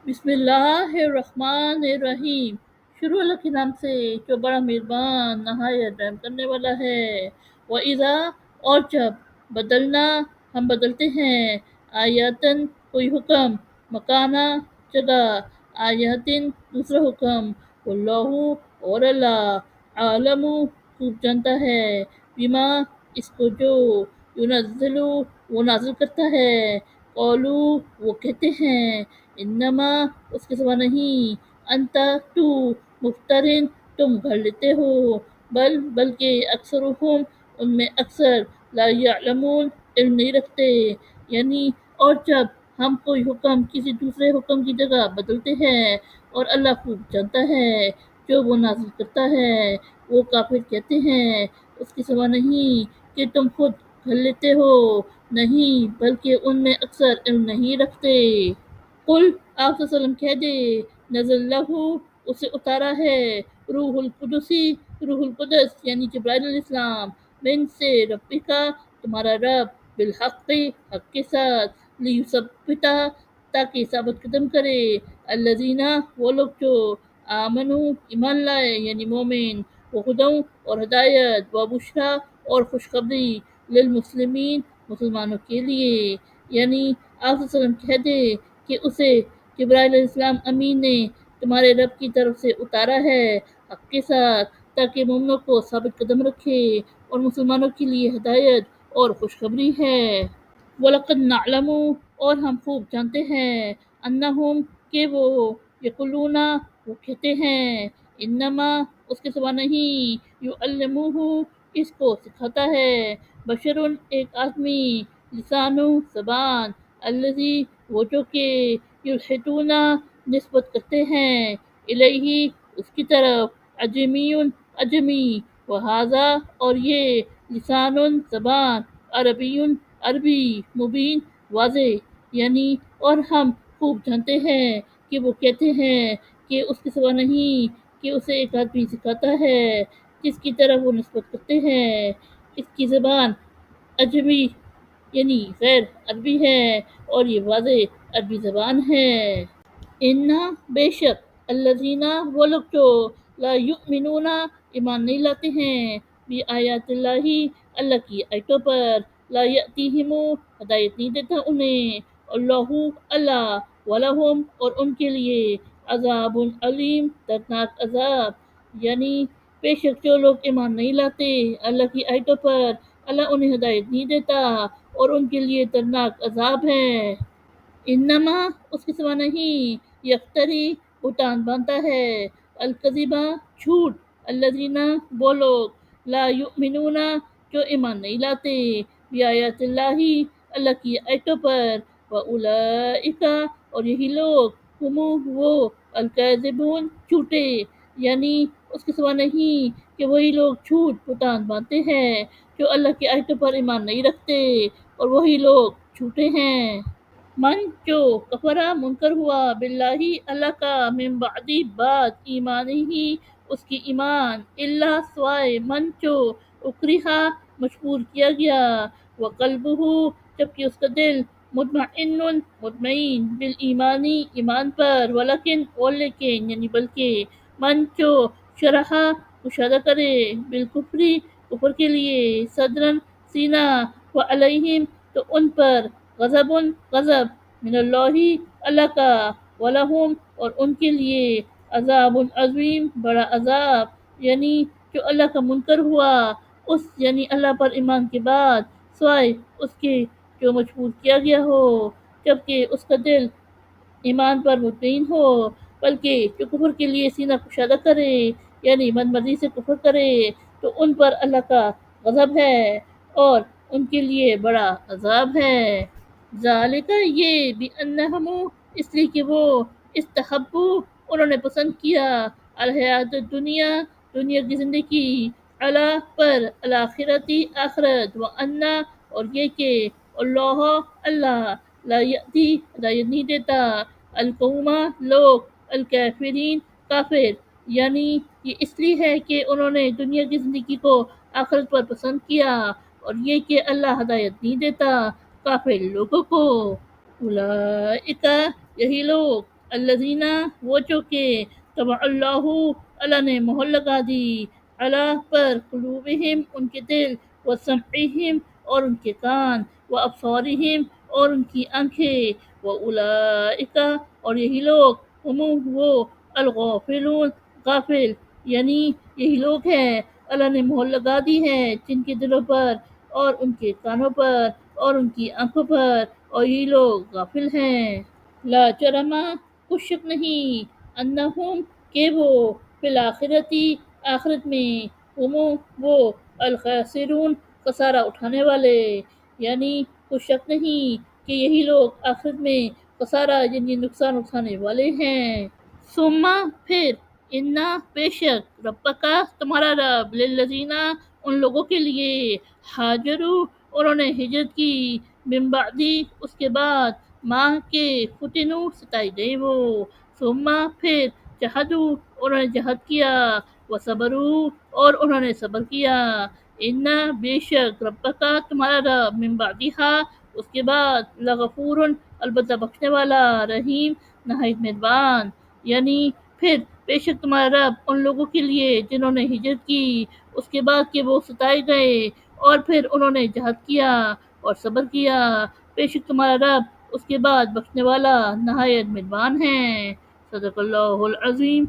بسم اللہ الرحمن الرحیم، شروع اللہ کے نام سے جو بڑا مہربان نہایت رحم کرنے والا ہے۔ وَإِذَا اور جب بدلنا ہم بدلتے ہیں آیاتن کوئی حکم، مکانہ جگہ، آیاتن دوسرا حکم، واللہ اور اللہ عالم خوب جانتا ہے، بما اس کو جو ینزل وہ نازل کرتا ہے، قولو وہ کہتے ہیں، انما اس کے سوا نہیں، انت تو مفترن تم گھڑ لیتے ہو، بلکہ اکثرهم ان میں اکثر لا یعلمون علم نہیں رکھتے۔ یعنی اور جب ہم کوئی حکم کسی دوسرے حکم کی جگہ بدلتے ہیں اور اللہ خوب جانتا ہے جو وہ نازل کرتا ہے، وہ کافر کہتے ہیں اس کے سوا نہیں کہ تم خود گھڑ لیتے ہو، نہیں بلکہ ان میں اکثر علم نہیں رکھتے۔ قل آپ صلی اللہ علیہ وسلم کہہ دے، نزل لہو اسے اتارا ہے، روح القدسی روح القدس یعنی جبرائیل علیہ السلام، من سے ربی کا تمہارا رب، بالحق حق کے ساتھ، لیثبتا تاکہ ثابت قدم کرے، الذین وہ لوگ جو آمنو ایمان لائے یعنی مومن، وہدوں اور ہدایت، وبشرا اور خوشخبری، للمسلمین مسلمانوں کے لیے۔ یعنی آپ صلی اللہ علیہ وسلم کہہ دے کہ اسے جبرائیل علیہ السلام امین نے تمہارے رب کی طرف سے اتارا ہے حق کے ساتھ، تاکہ مومنوں کو ثابت قدم رکھے اور مسلمانوں کے لیے ہدایت اور خوشخبری ہے۔ وَلَقَدْ نَعْلَمُ اور ہم خوب جانتے ہیں، أَنَّهُمْ کہ وہ یقولون وہ کہتے ہیں، انما اس کے سوا نہیں، يُعَلِّمُهُ اس کو سکھاتا ہے، بشر ایک آدمی، لسان زبان، الذی وہ جو کہ یلحدون نسبت کرتے ہیں، الیہ اس کی طرف، عجمی عجمی، وہذا اور یہ، لسان زبان، عربی عربی، مبین واضح۔ یعنی اور ہم خوب جانتے ہیں کہ وہ کہتے ہیں کہ اس کے سوا نہیں کہ اسے ایک آدمی سکھاتا ہے جس کی طرف وہ نسبت کرتے ہیں، اس کی زبان عجمی یعنی غیر عربی ہے اور یہ واضح عربی زبان ہے۔ انا بے شک، الذین وہ لوگ جو لا یؤمنون ایمان نہیں لاتے ہیں، بی آیات اللہ اللہ کی آیتوں پر، لا یأتیہم ہدایت نہیں دیتا انہیں، اللہ اللہ، ولہم اور ان کے لیے، عذاب علیم دردناک عذاب۔ یعنی بے شک جو لوگ ایمان نہیں لاتے اللہ کی آیتوں پر، اللہ انہیں ہدایت نہیں دیتا اور ان کے لیے دردناک عذاب ہے۔ انما اس کے سوا نہیں، یفتری بہتان باندھتا ہے، الکذبہ جھوٹ، الذین وہ لوگ، لا یؤمنون جو ایمان نہیں لاتے، بآیات اللہ اللہ کی آیتوں پر، واولئک اور یہی لوگ، ہم وہ، الکاذبون جھوٹے۔ یعنی اس کے سوا نہیں کہ وہی لوگ جھوٹ بہتان باندھتے ہیں جو اللہ کی آیتوں پر ایمان نہیں رکھتے، اور وہی لوگ جھوٹے ہیں۔ من جو کفرا منکر ہوا، باللہ اللہ کا، من بعد بعد ایمانہ اس کی ایمان، اللہ سوائے من جو اکرہا مجبور کیا گیا، وقلبہ جبکہ اس کا دل، مطمئن مطمئن، بالایمان ایمان پر، ولکن اور لیکن یعنی بلکہ، من جو شرح کشادہ کرے، بالکفر کفر کے لیے، صدرن سینہ، وعلیہم تو ان پر، غضب غضب، من اللہ اللہ کا، ولہم اور ان کے لیے، عذاب عظیم بڑا عذاب۔ یعنی جو اللہ کا منکر ہوا اس یعنی اللہ پر ایمان کے بعد، سوائے اس کے جو مجبور کیا گیا ہو، جبکہ اس کا دل ایمان پر مطمئن ہو، بلکہ جو کفر کے لیے سینہ کشادہ کرے یعنی من مرضی سے کفر کرے، تو ان پر اللہ کا غضب ہے اور ان کے لیے بڑا عذاب ہے۔ ذالک یہ، بأنہم اس لیے کہ وہ، استحبوا انہوں نے پسند کیا، الحیات الدنیا دنیا کی زندگی، علی پر، الآخرتی آخرت، وأن اور یہ کہ، اللہ اللہ، لا یہدی ہدایت نہیں دیتا، القوم لوگ، الکافرین کافر۔ یعنی یہ اس لیے ہے کہ انہوں نے دنیا کی زندگی کو آخرت پر پسند کیا، اور یہ کہ اللہ ہدایت نہیں دیتا کافر لوگوں کو۔ اولئک یہی لوگ، الذین وہ جو کہ طبع اللہ اللہ نے مہر لگا دی علی پر قلوبہم ان کے دل وسمعہم اور ان کے کان وابصارہم اور ان کی آنکھیں واولئک اور یہی لوگ ہم وہ الغافلون غافل یعنی یہی لوگ ہیں اللہ نے مہر لگا دی ہے جن کے دلوں پر اور ان کے کانوں پر اور ان کی آنکھوں پر اور یہ لوگ غافل ہیں لا جرم کچھ شک نہیں انہم کہ وہ فی الآخرتی آخرت میں ہم وہ الخاسرون خسارہ اٹھانے والے یعنی کچھ شک نہیں کہ یہی لوگ آخرت میں خسارہ یعنی نقصان اٹھانے والے ہیں ثم پھر انا بے شک ربکا تمہارا رب للذین ان لوگوں کے لیے ہاجروا انہوں نے ہجرت کی من بعدی اس کے بعد ماں کے فتنو ستائی گئی وہ ثم پھر جہدوا انہوں نے جہد کیا وصبروا اور انہوں نے صبر کیا ان بے شک ربکا تمہارا رب من بعدہا اس کے بعد لغفور البتہ بخشنے والا رحیم نہایت مہربان یعنی پھر بے شک تمہارا رب ان لوگوں کے لیے جنہوں نے ہجرت کی اس کے بعد کہ وہ ستائے گئے اور پھر انہوں نے جہاد کیا اور صبر کیا بے شک تمہارا رب اس کے بعد بخشنے والا نہایت مہربان ہے صدق اللہ العظیم